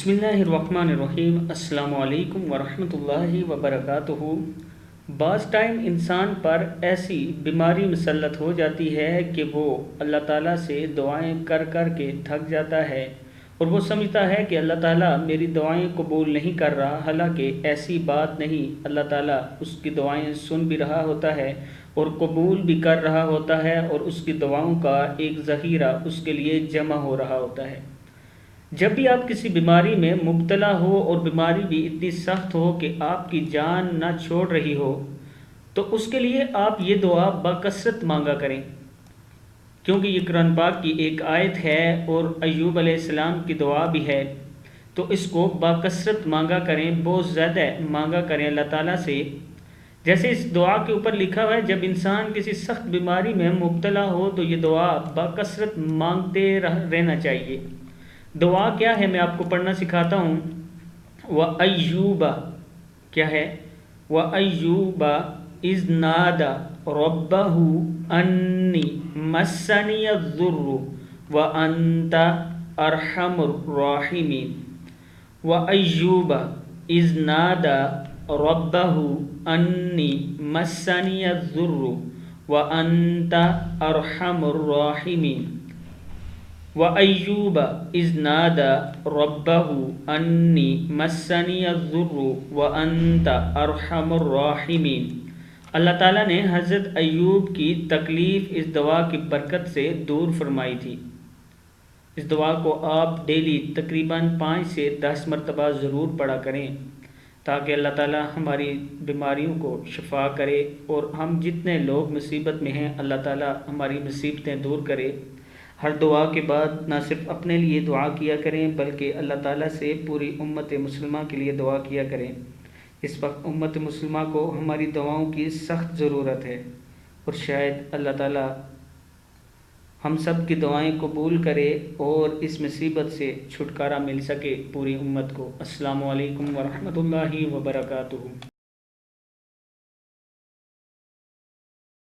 بسم اللہ الرحمن الرحیم۔ السلام علیکم ورحمۃ اللہ وبرکاتہ۔ بعض ٹائم انسان پر ایسی بیماری مسلط ہو جاتی ہے کہ وہ اللہ تعالیٰ سے دعائیں کر کر کے تھک جاتا ہے اور وہ سمجھتا ہے کہ اللہ تعالیٰ میری دعائیں قبول نہیں کر رہا، حالانکہ ایسی بات نہیں۔ اللہ تعالیٰ اس کی دعائیں سن بھی رہا ہوتا ہے اور قبول بھی کر رہا ہوتا ہے، اور اس کی دعاؤں کا ایک ذخیرہ اس کے لیے جمع ہو رہا ہوتا ہے۔ جب بھی آپ کسی بیماری میں مبتلا ہو اور بیماری بھی اتنی سخت ہو کہ آپ کی جان نہ چھوڑ رہی ہو، تو اس کے لیے آپ یہ دعا بکثرت مانگا کریں، کیونکہ یہ قرآن پاک کی ایک آیت ہے اور ایوب علیہ السلام کی دعا بھی ہے۔ تو اس کو بکثرت مانگا کریں، بہت زیادہ مانگا کریں اللہ تعالیٰ سے۔ جیسے اس دعا کے اوپر لکھا ہوا ہے، جب انسان کسی سخت بیماری میں مبتلا ہو تو یہ دعا بکثرت مانگتے رہنا چاہیے۔ دعا کیا ہے، میں آپ کو پڑھنا سکھاتا ہوں۔ وَأَيُّوبَ کیا ہے؟ وَأَيُّوبَ إِذْ نَادَى رَبَّهُ أَنِّي مَسَّنِيَ الضُّرُّ وَأَنْتَ أَرْحَمُ الرَّاحِمِينَ۔ وَأَيُّوبَ إِذْ نَادَى رَبَّهُ أَنِّي مَسَّنِيَ الضُّرُّ وَأَنْتَ أَرْحَمُ الرَّاحِمِينَ۔ وَأَيُّوبَ إِذْ نَادَى رَبَّهُ أَنِّي مَسَّنِيَ الضُّرُّ وَأَنْتَ أَرْحَمُ الرَّاحِمِينَ۔ اللہ تعالیٰ نے حضرت ایوب کی تکلیف اس دعا کی برکت سے دور فرمائی تھی۔ اس دعا کو آپ ڈیلی تقریباً 5 سے 10 مرتبہ ضرور پڑھا کریں، تاکہ اللہ تعالیٰ ہماری بیماریوں کو شفا کرے، اور ہم جتنے لوگ مصیبت میں ہیں اللہ تعالیٰ ہماری مصیبتیں دور کرے۔ ہر دعا کے بعد نہ صرف اپنے لیے دعا کیا کریں بلکہ اللہ تعالیٰ سے پوری امت مسلمہ کے لیے دعا کیا کریں۔ اس وقت امت مسلمہ کو ہماری دعاؤں کی سخت ضرورت ہے، اور شاید اللہ تعالیٰ ہم سب کی دعائیں قبول کرے اور اس مصیبت سے چھٹکارا مل سکے پوری امت کو۔ السلام علیکم ورحمۃ اللہ وبرکاتہ۔